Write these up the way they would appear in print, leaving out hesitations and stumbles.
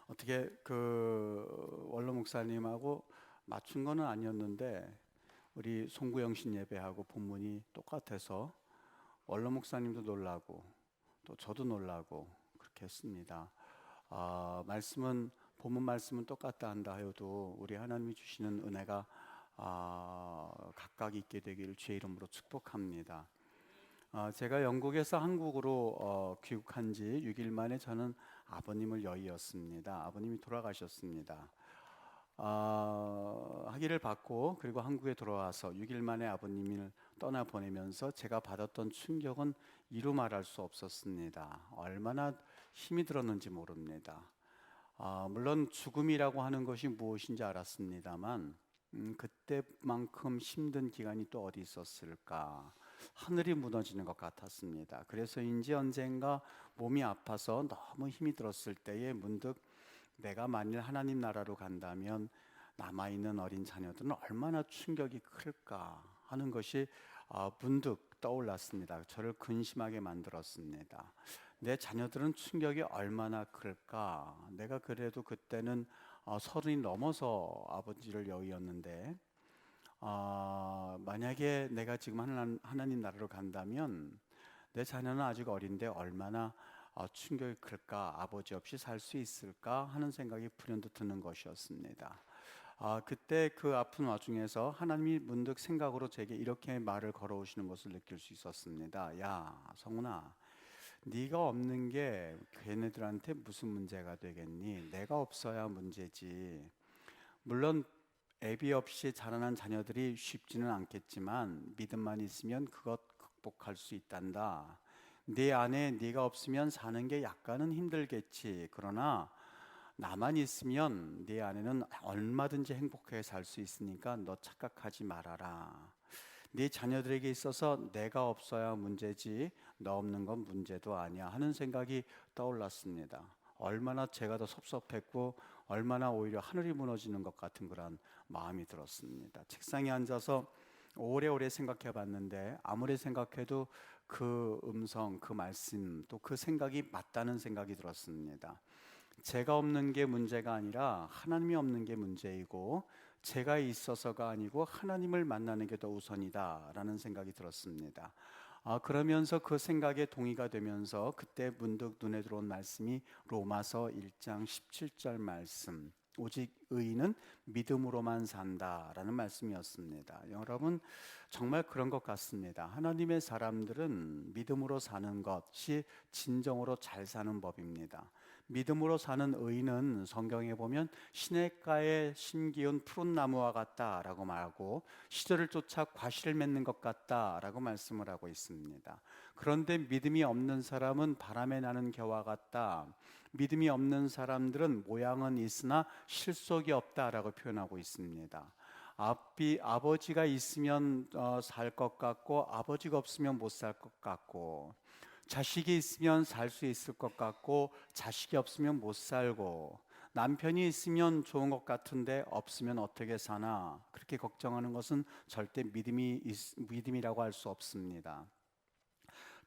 어떻게 원로 목사님하고 맞춘 거는 아니었는데 우리 송구영신 예배하고 본문이 똑같아서 원로 목사님도 놀라고 또 저도 놀라고 그렇게 했습니다. 말씀은 본문 말씀은 똑같다 한다 해도 우리 하나님이 주시는 은혜가 각각 있게 되기를 주의 이름으로 축복합니다. 제가 영국에서 한국으로 귀국한 지 6일 만에 저는 아버님을 여의었습니다. 아버님이 돌아가셨습니다. 학위를 받고 그리고 한국에 돌아와서 6일 만에 아버님을 떠나보내면서 제가 받았던 충격은 이루 말할 수 없었습니다. 얼마나 힘이 들었는지 모릅니다. 물론 죽음이라고 하는 것이 무엇인지 알았습니다만 그때만큼 힘든 기간이 또 어디 있었을까. 하늘이 무너지는 것 같았습니다. 그래서인지 언젠가 몸이 아파서 너무 힘이 들었을 때에 문득 내가 만일 하나님 나라로 간다면 남아있는 어린 자녀들은 얼마나 충격이 클까 하는 것이 문득 떠올랐습니다. 저를 근심하게 만들었습니다. 내 자녀들은 충격이 얼마나 클까. 내가 그래도 그때는 30이 넘어서 아버지를 여의었는데 만약에 내가 지금 하나님 나라로 간다면 내 자녀는 아직 어린데 얼마나 충격이 클까, 아버지 없이 살 수 있을까 하는 생각이 불현듯 드는 것이었습니다. 그때 그 아픈 와중에서 하나님이 문득 생각으로 제게 이렇게 말을 걸어오시는 것을 느낄 수 있었습니다. 야, 성훈아, 네가 없는 게 걔네들한테 무슨 문제가 되겠니? 내가 없어야 문제지. 물론 애비 없이 자라난 자녀들이 쉽지는 않겠지만 믿음만 있으면 그것 극복할 수 있단다. 네 안에 네가 없으면 사는 게 약간은 힘들겠지. 그러나 나만 있으면 네 안에는 얼마든지 행복하게 살 수 있으니까 너 착각하지 말아라. 네 자녀들에게 있어서 내가 없어야 문제지 너 없는 건 문제도 아니야 하는 생각이 떠올랐습니다. 얼마나 제가 더 섭섭했고 얼마나 오히려 하늘이 무너지는 것 같은 그런 마음이 들었습니다. 책상에 앉아서 오래오래 생각해 봤는데 아무리 생각해도 그 음성, 그 말씀, 또 그 생각이 맞다는 생각이 들었습니다. 제가 없는 게 문제가 아니라 하나님이 없는 게 문제이고 제가 있어서가 아니고 하나님을 만나는 게 더 우선이다라는 생각이 들었습니다. 그러면서 그 생각에 동의가 되면서 그때 문득 눈에 들어온 말씀이 로마서 1장 17절 말씀, 오직 의인은 믿음으로만 산다라는 말씀이었습니다. 여러분, 정말 그런 것 같습니다. 하나님의 사람들은 믿음으로 사는 것이 진정으로 잘 사는 법입니다. 믿음으로 사는 의인은 성경에 보면 시냇가에 심기운 푸른 나무와 같다라고 말하고 시절을 쫓아 과실을 맺는 것 같다라고 말씀을 하고 있습니다. 그런데 믿음이 없는 사람은 바람에 나는 겨와 같다. 믿음이 없는 사람들은 모양은 있으나 실속이 없다라고 표현하고 있습니다. 아버지가 있으면 살 것 같고 아버지가 없으면 못 살 것 같고 자식이 있으면 살 수 있을 것 같고 자식이 없으면 못 살고 남편이 있으면 좋은 것 같은데 없으면 어떻게 사나 그렇게 걱정하는 것은 절대 믿음이라고 할 수 없습니다.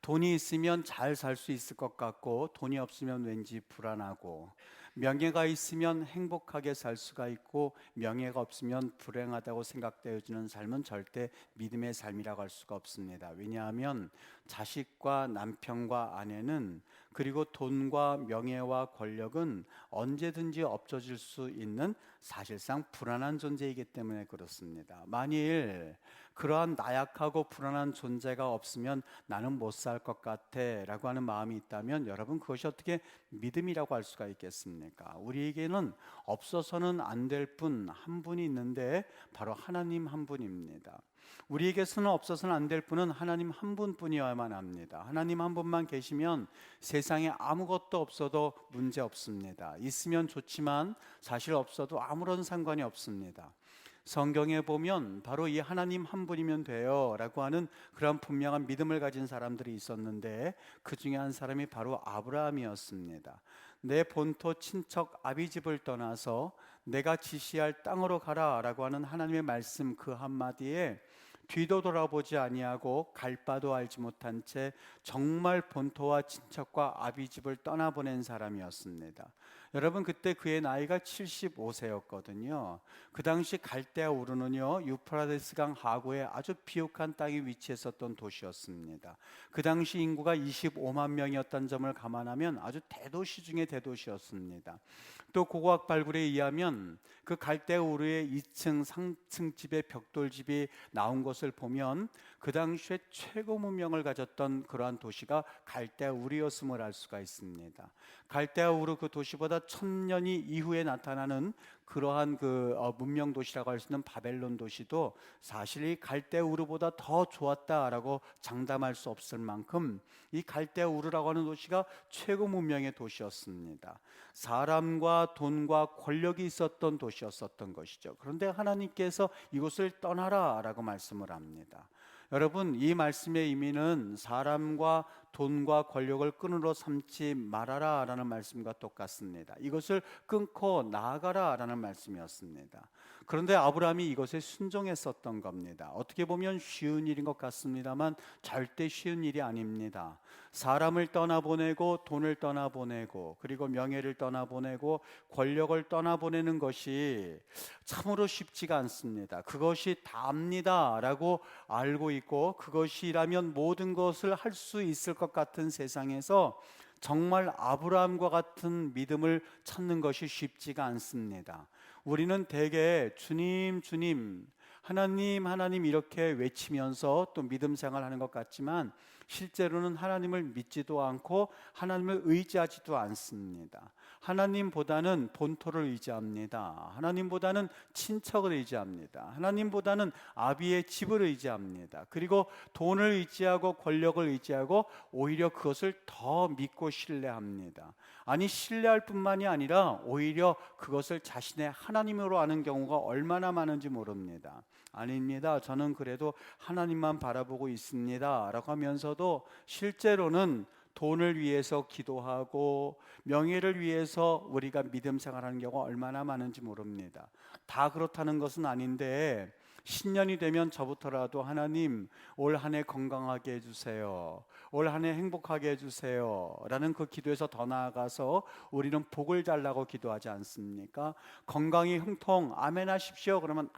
돈이 있으면 잘 살 수 있을 것 같고 돈이 없으면 왠지 불안하고 명예가 있으면 행복하게 살 수가 있고 명예가 없으면 불행하다고 생각되어지는 삶은 절대 믿음의 삶이라고 할 수가 없습니다. 왜냐하면 자식과 남편과 아내는 그리고 돈과 명예와 권력은 언제든지 없어질 수 있는 사실상 불안한 존재이기 때문에 그렇습니다. 만일 그러한 나약하고 불안한 존재가 없으면 나는 못 살 것 같아 라고 하는 마음이 있다면 여러분 그것이 어떻게 믿음이라고 할 수가 있겠습니까? 우리에게는 없어서는 안 될 분 한 분이 있는데 바로 하나님 한 분입니다. 우리에게서는 없어서는 안 될 분은 하나님 한 분뿐이어야만 합니다. 하나님 한 분만 계시면 세상에 아무것도 없어도 문제 없습니다. 있으면 좋지만 사실 없어도 아무런 상관이 없습니다. 성경에 보면 바로 이 하나님 한 분이면 돼요 라고 하는 그런 분명한 믿음을 가진 사람들이 있었는데 그 중에 한 사람이 바로 아브라함이었습니다. 내 본토 친척 아비집을 떠나서 내가 지시할 땅으로 가라 라고 하는 하나님의 말씀 그 한마디에 뒤도 돌아보지 아니하고 갈 바도 알지 못한 채 정말 본토와 친척과 아비집을 떠나보낸 사람이었습니다. 여러분, 그때 그의 나이가 75세였거든요. 그 당시 갈대아 우르는요, 유프라데스 강 하구에 아주 비옥한 땅에 위치했었던 도시였습니다. 그 당시 인구가 25만 명이었던 점을 감안하면 아주 대도시 중의 대도시였습니다. 또 고고학 발굴에 의하면 그 갈대아 우르의 2층 상층집의 벽돌집이 나온 것을 보면 그 당시에 최고 문명을 가졌던 그러한 도시가 갈대아 우르였음을 알 수가 있습니다. 갈대아 우르 그 도시보다 1000년이 이후에 나타나는 그러한 문명 도시라고 할 수 있는 바벨론 도시도 사실 이 갈대아 우르보다 더 좋았다라고 장담할 수 없을 만큼 이 갈대아 우르라고 하는 도시가 최고 문명의 도시였습니다. 사람과 돈과 권력이 있었던 도시였었던 것이죠. 그런데 하나님께서 이곳을 떠나라라고 말씀을 합니다. 여러분, 이 말씀의 의미는 사람과 돈과 권력을 끈으로 삼지 말아라 라는 말씀과 똑같습니다. 이것을 끊고 나아가라 라는 말씀이었습니다. 그런데 아브라함이 이것에 순종했었던 겁니다. 어떻게 보면 쉬운 일인 것 같습니다만 절대 쉬운 일이 아닙니다. 사람을 떠나보내고 돈을 떠나보내고 그리고 명예를 떠나보내고 권력을 떠나보내는 것이 참으로 쉽지가 않습니다. 그것이 다입니다 라고 알고 있고 그것이라면 모든 것을 할 수 있을 것 같은 세상에서 정말 아브라함과 같은 믿음을 찾는 것이 쉽지가 않습니다. 우리는 대개 주님 주님 하나님 하나님 이렇게 외치면서 또 믿음 생활하는 것 같지만 실제로는 하나님을 믿지도 않고 하나님을 의지하지도 않습니다. 하나님보다는 본토를 의지합니다. 하나님보다는 친척을 의지합니다. 하나님보다는 아비의 집을 의지합니다. 그리고 돈을 의지하고 권력을 의지하고 오히려 그것을 더 믿고 신뢰합니다. 아니, 신뢰할 뿐만이 아니라 오히려 그것을 자신의 하나님으로 아는 경우가 얼마나 많은지 모릅니다. 아닙니다. 저는 그래도 하나님만 바라보고 있습니다 라고 하면서도 실제로는 돈을 위해서 기도하고 명예를 위해서 우리가 믿음 생활하는 경우가 얼마나 많은지 모릅니다. 다 그렇다는 것은 아닌데 신년이 되면 저부터라도 하나님 올 한 해 건강하게 해주세요, 올 한 해 행복하게 해주세요 라는 그 기도에서 더 나아가서 우리는 복을 달라고 기도하지 않습니까? 건강이 형통 아멘 하십시오 그러면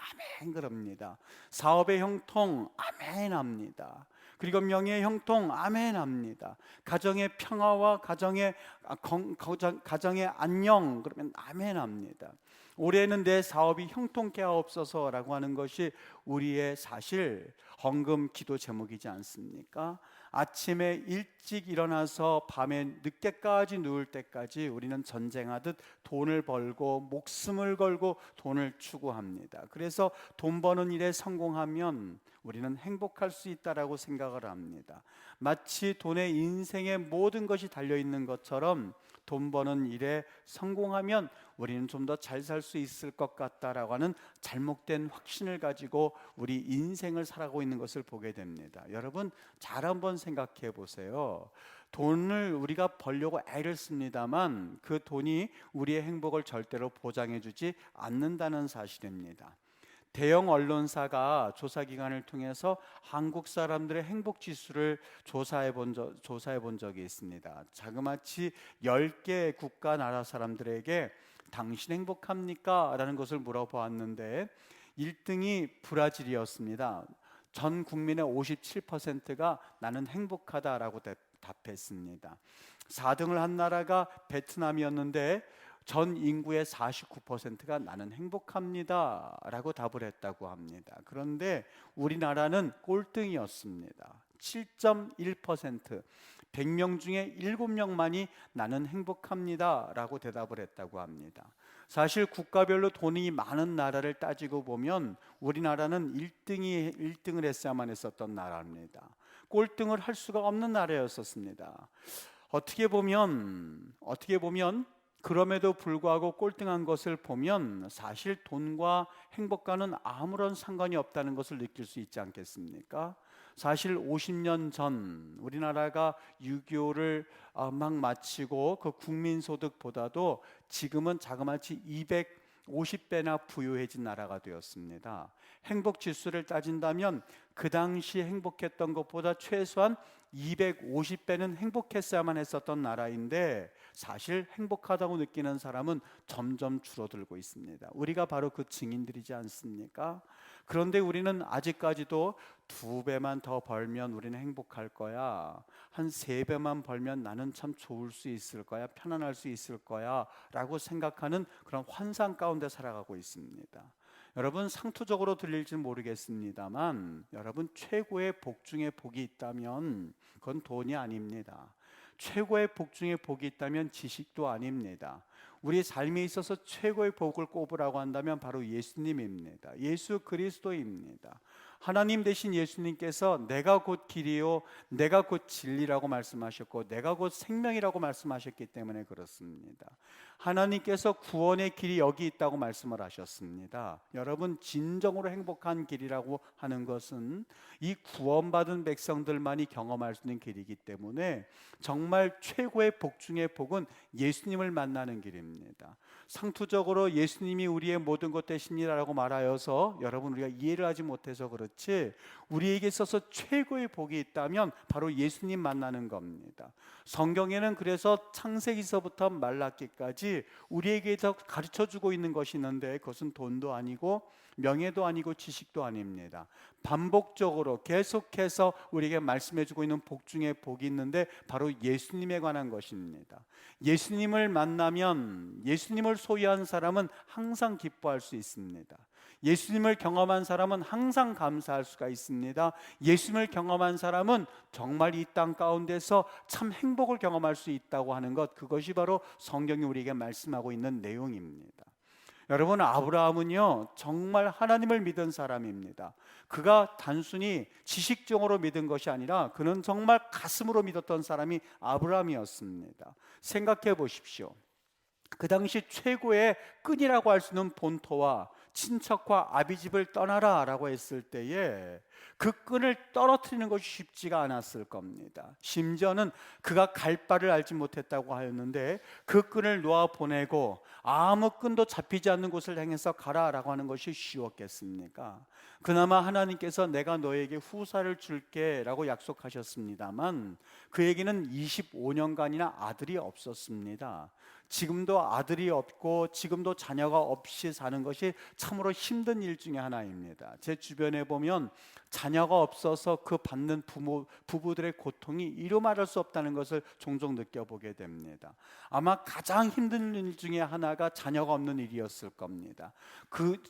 아멘 그럽니다. 사업의 형통 아멘 합니다. 그리고 명예의 형통 아멘 합니다. 가정의 평화와 가정의 안녕 그러면 아멘 합니다. 올해는 내 사업이 형통케 하옵소서라고 하는 것이 우리의 사실 헌금 기도 제목이지 않습니까? 아침에 일찍 일어나서 밤에 늦게까지 누울 때까지 우리는 전쟁하듯 돈을 벌고 목숨을 걸고 돈을 추구합니다. 그래서 돈 버는 일에 성공하면 우리는 행복할 수 있다라고 생각을 합니다. 마치 돈에 인생의 모든 것이 달려있는 것처럼 돈 버는 일에 성공하면 우리는 좀 더 잘 살 수 있을 것 같다라고 하는 잘못된 확신을 가지고 우리 인생을 살아가고 있는 것을 보게 됩니다. 여러분, 잘 한번 생각해 보세요. 돈을 우리가 벌려고 애를 씁니다만 그 돈이 우리의 행복을 절대로 보장해 주지 않는다는 사실입니다. 대형 언론사가 조사 기관을 통해서 한국 사람들의 행복 지수를 조사해 본 적이 있습니다. 자그마치 10개 국가 나라 사람들에게 당신 행복합니까? 라는 것을 물어보았는데 1등이 브라질이었습니다. 전 국민의 57%가 나는 행복하다라고 답했습니다. 4등을 한 나라가 베트남이었는데 전 인구의 49%가 나는 행복합니다 라고 답을 했다고 합니다. 그런데 우리나라는 꼴등이었습니다. 7.1%, 100명 중에 7명만이 나는 행복합니다 라고 대답을 했다고 합니다. 사실 국가별로 돈이 많은 나라를 따지고 보면 우리나라는 1등을 했어야만 했었던 나라입니다. 꼴등을 할 수가 없는 나라였었습니다. 어떻게 보면 그럼에도 불구하고 꼴등한 것을 보면 사실 돈과 행복과는 아무런 상관이 없다는 것을 느낄 수 있지 않겠습니까? 사실 50년 전 우리나라가 6.25를 막 마치고 그 국민소득보다도 지금은 자그마치 250배나 부유해진 나라가 되었습니다. 행복 지수를 따진다면 그 당시 행복했던 것보다 최소한 250배는 행복했어야만 했었던 나라인데 사실 행복하다고 느끼는 사람은 점점 줄어들고 있습니다. 우리가 바로 그 증인들이지 않습니까? 그런데 우리는 아직까지도 2배만 더 벌면 우리는 행복할 거야, 한 3배만 벌면 나는 참 좋을 수 있을 거야, 편안할 수 있을 거야 라고 생각하는 그런 환상 가운데 살아가고 있습니다. 여러분, 상투적으로 들릴지 모르겠습니다만 여러분, 최고의 복 중에 복이 있다면 그건 돈이 아닙니다. 최고의 복 중에 복이 있다면 지식도 아닙니다. 우리 삶에 있어서 최고의 복을 꼽으라고 한다면 바로 예수님입니다. 예수 그리스도입니다. 하나님 되신 예수님께서 내가 곧 길이요 내가 곧 진리라고 말씀하셨고 내가 곧 생명이라고 말씀하셨기 때문에 그렇습니다. 하나님께서 구원의 길이 여기 있다고 말씀을 하셨습니다. 여러분, 진정으로 행복한 길이라고 하는 것은 이 구원받은 백성들만이 경험할 수 있는 길이기 때문에 정말 최고의 복 중의 복은 예수님을 만나는 길입니다. 상투적으로 예수님이 우리의 모든 것 되십니다라고 말하여서 여러분, 우리가 이해를 하지 못해서 그렇지 우리에게 있어서 최고의 복이 있다면 바로 예수님 만나는 겁니다. 성경에는 그래서 창세기서부터 말라기까지 우리에게 가르쳐주고 있는 것이 있는데 그것은 돈도 아니고 명예도 아니고 지식도 아닙니다. 반복적으로 계속해서 우리에게 말씀해주고 있는 복 중에 복이 있는데 바로 예수님에 관한 것입니다. 예수님을 만나면, 예수님을 소유한 사람은 항상 기뻐할 수 있습니다. 예수님을 경험한 사람은 항상 감사할 수가 있습니다. 예수님을 경험한 사람은 정말 이 땅 가운데서 참 행복을 경험할 수 있다고 하는 것, 그것이 바로 성경이 우리에게 말씀하고 있는 내용입니다. 여러분, 아브라함은요 정말 하나님을 믿은 사람입니다. 그가 단순히 지식적으로 믿은 것이 아니라 그는 정말 가슴으로 믿었던 사람이 아브라함이었습니다. 생각해 보십시오. 그 당시 최고의 끈이라고 할 수 있는 본토와 친척과 아비집을 떠나라 라고 했을 때에 그 끈을 떨어뜨리는 것이 쉽지가 않았을 겁니다. 심지어는 그가 갈 바를 알지 못했다고 하였는데 그 끈을 놓아 보내고 아무 끈도 잡히지 않는 곳을 향해서 가라 라고 하는 것이 쉬웠겠습니까? 그나마 하나님께서 내가 너에게 후사를 줄게 라고 약속하셨습니다만 그에게는 25년간이나 아들이 없었습니다. 지금도 아들이 없고 지금도 자녀가 없이 사는 것이 참으로 힘든 일 중에 하나입니다. 제 주변에 보면 자녀가 없어서 그 받는 부부들의 고통이 이루 말할 수 없다는 것을 종종 느껴보게 됩니다. 아마 가장 힘든 일 중에 하나가 자녀가 없는 일이었을 겁니다.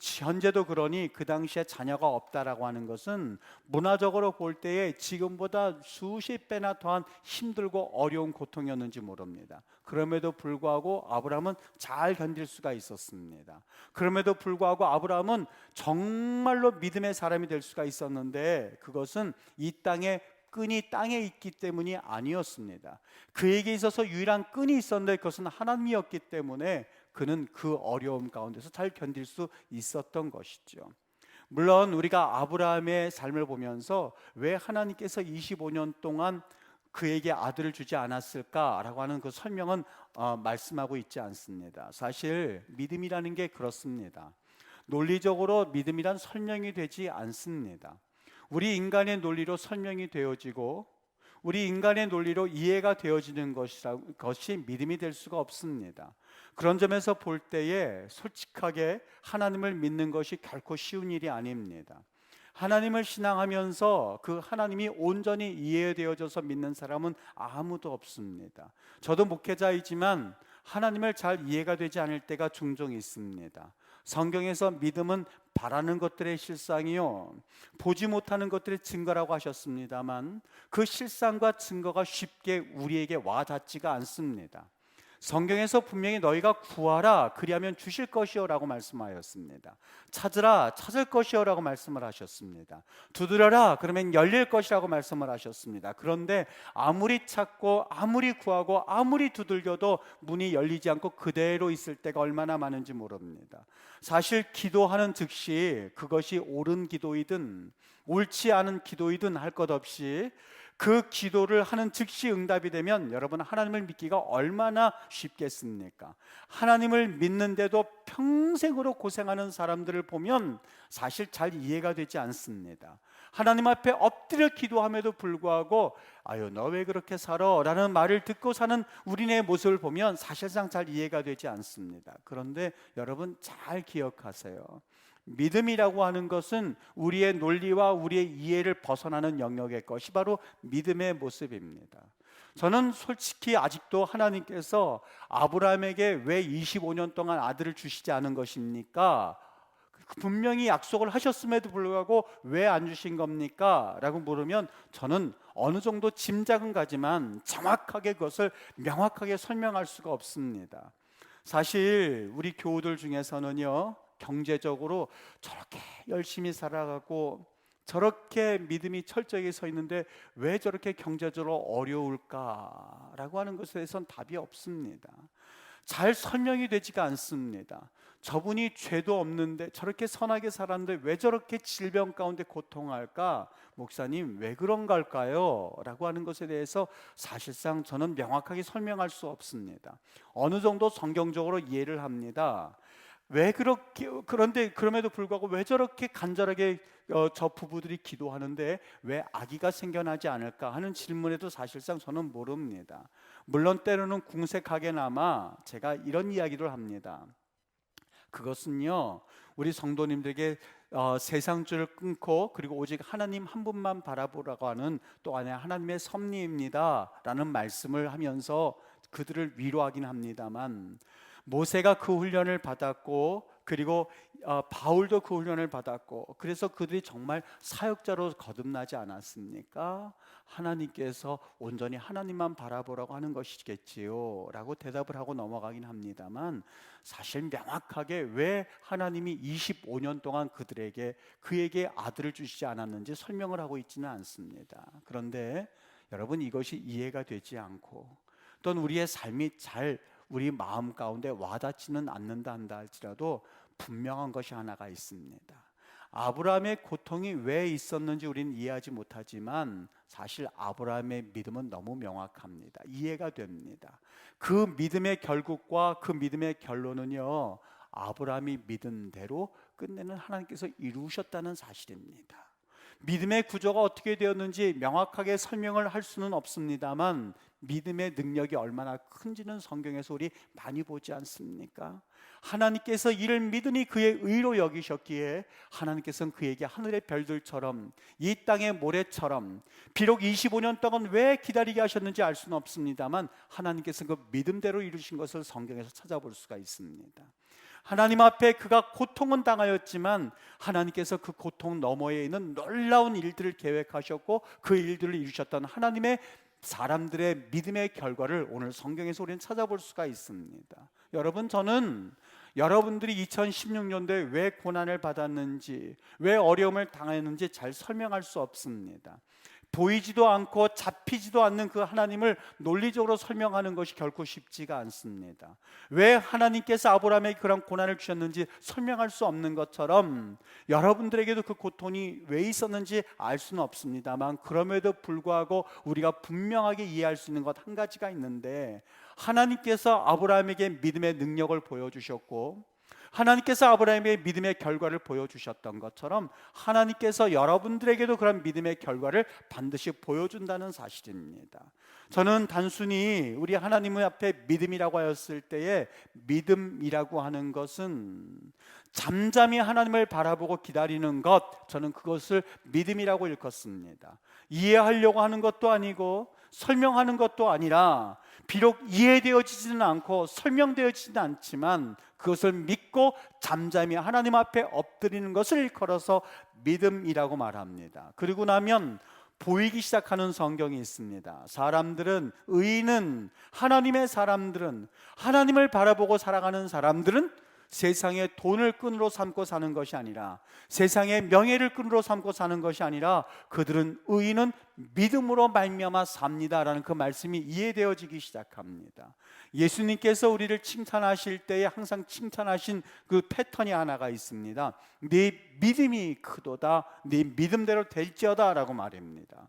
현재도 그러니 그 당시에 자녀가 없다라고 하는 것은 문화적으로 볼 때에 지금보다 수십 배나 더한 힘들고 어려운 고통이었는지 모릅니다. 그럼에도 불구하고 아브라함은 잘 견딜 수가 있었습니다. 그럼에도 불구하고 아브라함은 정말로 믿음의 사람이 될 수가 있었는데 그것은 이 땅에 끈이 땅에 있기 때문이 아니었습니다. 그에게 있어서 유일한 끈이 있었는데 그것은 하나님이었기 때문에 그는 그 어려움 가운데서 잘 견딜 수 있었던 것이죠. 물론 우리가 아브라함의 삶을 보면서 왜 하나님께서 25년 동안 그에게 아들을 주지 않았을까라고 하는 그 설명은 말씀하고 있지 않습니다. 사실 믿음이라는 게 그렇습니다. 논리적으로 믿음이란 설명이 되지 않습니다. 우리 인간의 논리로 설명이 되어지고 우리 인간의 논리로 이해가 되어지는 것이 믿음이 될 수가 없습니다. 그런 점에서 볼 때에 솔직하게 하나님을 믿는 것이 결코 쉬운 일이 아닙니다. 하나님을 신앙하면서 그 하나님이 온전히 이해되어져서 믿는 사람은 아무도 없습니다. 저도 목회자이지만 하나님을 잘 이해가 되지 않을 때가 종종 있습니다. 성경에서 믿음은 바라는 것들의 실상이요 보지 못하는 것들의 증거라고 하셨습니다만 그 실상과 증거가 쉽게 우리에게 와닿지가 않습니다. 성경에서 분명히 너희가 구하라 그리하면 주실 것이요 라고 말씀하였습니다. 찾으라 찾을 것이요 라고 말씀을 하셨습니다. 두드려라 그러면 열릴 것이라고 말씀을 하셨습니다. 그런데 아무리 찾고 아무리 구하고 아무리 두들겨도 문이 열리지 않고 그대로 있을 때가 얼마나 많은지 모릅니다. 사실 기도하는 즉시 그것이 옳은 기도이든 옳지 않은 기도이든 할 것 없이 그 기도를 하는 즉시 응답이 되면 여러분, 하나님을 믿기가 얼마나 쉽겠습니까? 하나님을 믿는데도 평생으로 고생하는 사람들을 보면 사실 잘 이해가 되지 않습니다. 하나님 앞에 엎드려 기도함에도 불구하고 아유 너 왜 그렇게 살아? 라는 말을 듣고 사는 우리네 모습을 보면 사실상 잘 이해가 되지 않습니다. 그런데 여러분 잘 기억하세요. 믿음이라고 하는 것은 우리의 논리와 우리의 이해를 벗어나는 영역의 것이 바로 믿음의 모습입니다. 저는 솔직히 아직도 하나님께서 아브라함에게 왜 25년 동안 아들을 주시지 않은 것입니까? 분명히 약속을 하셨음에도 불구하고 왜 안 주신 겁니까? 라고 물으면 저는 어느 정도 짐작은 가지만 정확하게 그것을 명확하게 설명할 수가 없습니다. 사실 우리 교우들 중에서는요, 경제적으로 저렇게 열심히 살아가고 저렇게 믿음이 철저하게 서 있는데 왜 저렇게 경제적으로 어려울까라고 하는 것에 대해서는 답이 없습니다. 잘 설명이 되지가 않습니다. 저분이 죄도 없는데 저렇게 선하게 살았는데 왜 저렇게 질병 가운데 고통할까? 목사님 왜 그런 걸까요? 라고 하는 것에 대해서 사실상 저는 명확하게 설명할 수 없습니다. 어느 정도 성경적으로 이해를 합니다. 왜 그렇게, 그런데 그럼에도 불구하고 왜 저렇게 간절하게 저 부부들이 기도하는데 왜 아기가 생겨나지 않을까 하는 질문에도 사실상 저는 모릅니다. 물론 때로는 궁색하게나마 제가 이런 이야기를 합니다. 그것은요, 우리 성도님들에게 세상줄을 끊고 그리고 오직 하나님 한 분만 바라보라고 하는 또 하나의 하나님의 섭리입니다 라는 말씀을 하면서 그들을 위로하긴 합니다만, 모세가 그 훈련을 받았고 그리고 바울도 그 훈련을 받았고 그래서 그들이 정말 사역자로 거듭나지 않았습니까? 하나님께서 온전히 하나님만 바라보라고 하는 것이겠지요 라고 대답을 하고 넘어가긴 합니다만, 사실 명확하게 왜 하나님이 25년 동안 그에게 아들을 주시지 않았는지 설명을 하고 있지는 않습니다. 그런데 여러분, 이것이 이해가 되지 않고 또는 우리의 삶이 우리 마음 가운데 와닿지는 않는다 한다 할지라도 분명한 것이 하나가 있습니다. 아브라함의 고통이 왜 있었는지 우리는 이해하지 못하지만 사실 아브라함의 믿음은 너무 명확합니다. 이해가 됩니다. 그 믿음의 결국과 그 믿음의 결론은요, 아브라함이 믿은 대로 끝내는 하나님께서 이루셨다는 사실입니다. 믿음의 구조가 어떻게 되었는지 명확하게 설명을 할 수는 없습니다만 믿음의 능력이 얼마나 큰지는 성경에서 우리 많이 보지 않습니까? 하나님께서 이를 믿으니 그의 의로 여기셨기에 하나님께서는 그에게 하늘의 별들처럼 이 땅의 모래처럼, 비록 25년 동안 왜 기다리게 하셨는지 알 수는 없습니다만 하나님께서 그 믿음대로 이루신 것을 성경에서 찾아볼 수가 있습니다. 하나님 앞에 그가 고통은 당하였지만 하나님께서 그 고통 너머에 있는 놀라운 일들을 계획하셨고 그 일들을 이루셨던 하나님의 사람들의 믿음의 결과를 오늘 성경에서 우리는 찾아볼 수가 있습니다. 여러분, 저는 여러분들이 2016년도에 왜 고난을 받았는지, 왜 어려움을 당했는지 잘 설명할 수 없습니다. 보이지도 않고 잡히지도 않는 그 하나님을 논리적으로 설명하는 것이 결코 쉽지가 않습니다. 왜 하나님께서 아브라함에게 그런 고난을 주셨는지 설명할 수 없는 것처럼 여러분들에게도 그 고통이 왜 있었는지 알 수는 없습니다만, 그럼에도 불구하고 우리가 분명하게 이해할 수 있는 것 한 가지가 있는데, 하나님께서 아브라함에게 믿음의 능력을 보여주셨고 하나님께서 아브라함의 믿음의 결과를 보여주셨던 것처럼 하나님께서 여러분들에게도 그런 믿음의 결과를 반드시 보여준다는 사실입니다. 저는 단순히 우리 하나님 앞에 믿음이라고 하였을 때에 믿음이라고 하는 것은 잠잠히 하나님을 바라보고 기다리는 것, 저는 그것을 믿음이라고 일컫습니다. 이해하려고 하는 것도 아니고 설명하는 것도 아니라, 비록 이해되어지지는 않고 설명되어지지는 않지만 그것을 믿고 잠잠히 하나님 앞에 엎드리는 것을 일컬어서 믿음이라고 말합니다. 그리고 나면 보이기 시작하는 성경이 있습니다. 의인은, 하나님의 사람들은, 하나님을 바라보고 살아가는 사람들은 세상의 돈을 끈으로 삼고 사는 것이 아니라, 세상의 명예를 끈으로 삼고 사는 것이 아니라, 그들은 의인은 믿음으로 말미암아 삽니다라는 그 말씀이 이해되어지기 시작합니다. 예수님께서 우리를 칭찬하실 때에 항상 칭찬하신 그 패턴이 하나가 있습니다. 네 믿음이 크도다, 네 믿음대로 될지어다 라고 말입니다.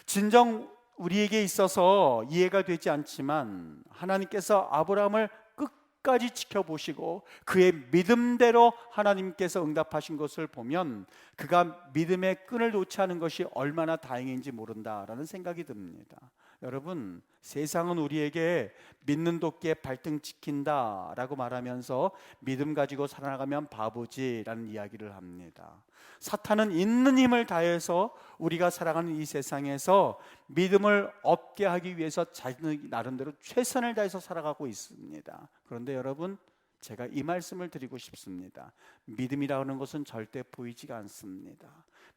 진정 우리에게 있어서 이해가 되지 않지만 하나님께서 아브라함을 끝까지 지켜보시고 그의 믿음대로 하나님께서 응답하신 것을 보면 그가 믿음의 끈을 놓지 않은 것이 얼마나 다행인지 모른다라는 생각이 듭니다. 여러분, 세상은 우리에게 믿는 도끼에 발등 찍힌다라고 말하면서 믿음 가지고 살아가면 바보지라는 이야기를 합니다. 사탄은 있는 힘을 다해서 우리가 살아가는 이 세상에서 믿음을 얻게 하기 위해서 자기 나름대로 최선을 다해서 살아가고 있습니다. 그런데 여러분, 제가 이 말씀을 드리고 싶습니다. 믿음이라는 것은 절대 보이지가 않습니다.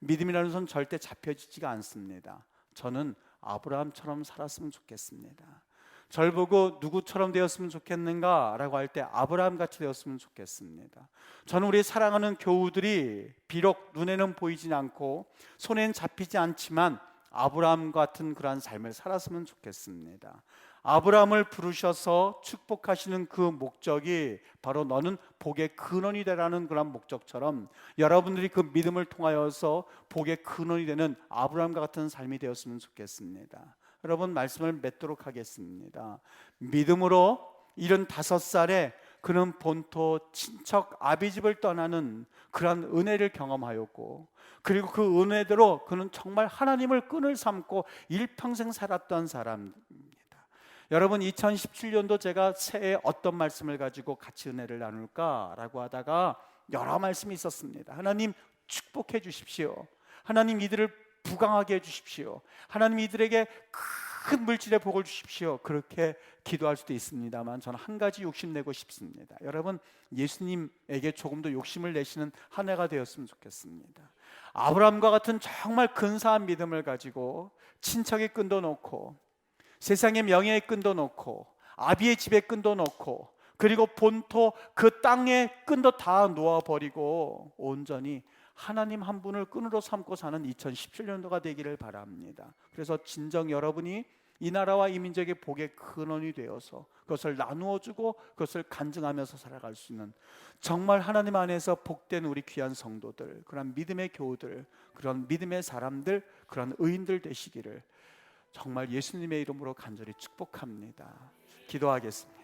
믿음이라는 것은 절대 잡혀지지가 않습니다. 저는 아브라함처럼 살았으면 좋겠습니다. 절 보고 누구처럼 되었으면 좋겠는가 라고 할 때 아브라함 같이 되었으면 좋겠습니다. 저는 우리 사랑하는 교우들이 비록 눈에는 보이진 않고 손에는 잡히지 않지만 아브라함 같은 그러한 삶을 살았으면 좋겠습니다. 아브라함을 부르셔서 축복하시는 그 목적이 바로 너는 복의 근원이 되라는 그런 목적처럼 여러분들이 그 믿음을 통하여서 복의 근원이 되는 아브라함과 같은 삶이 되었으면 좋겠습니다. 여러분, 말씀을 맺도록 하겠습니다. 믿음으로 75살에 그는 본토 친척 아비집을 떠나는 그러한 은혜를 경험하였고, 그리고 그 은혜대로 그는 정말 하나님을 끈을 삼고 일평생 살았던 사람입니다. 여러분, 2017년도 제가 새해 어떤 말씀을 가지고 같이 은혜를 나눌까라고 하다가 여러 말씀이 있었습니다. 하나님 축복해 주십시오. 하나님 이들을 부강하게 해주십시오. 하나님 이들에게 큰 물질의 복을 주십시오. 그렇게 기도할 수도 있습니다만 저는 한 가지 욕심내고 싶습니다. 여러분, 예수님에게 조금 더 욕심을 내시는 한 해가 되었으면 좋겠습니다. 아브라함과 같은 정말 근사한 믿음을 가지고 친척의 끈도 놓고 세상의 명예의 끈도 놓고 아비의 집의 끈도 놓고 그리고 본토 그 땅의 끈도 다 놓아버리고 온전히 하나님 한 분을 끈으로 삼고 사는 2017년도가 되기를 바랍니다. 그래서 진정 여러분이 이 나라와 이 민족의 복의 근원이 되어서 그것을 나누어주고 그것을 간증하면서 살아갈 수 있는 정말 하나님 안에서 복된 우리 귀한 성도들, 그런 믿음의 교우들, 그런 믿음의 사람들, 그런 의인들 되시기를 정말 예수님의 이름으로 간절히 축복합니다. 기도하겠습니다.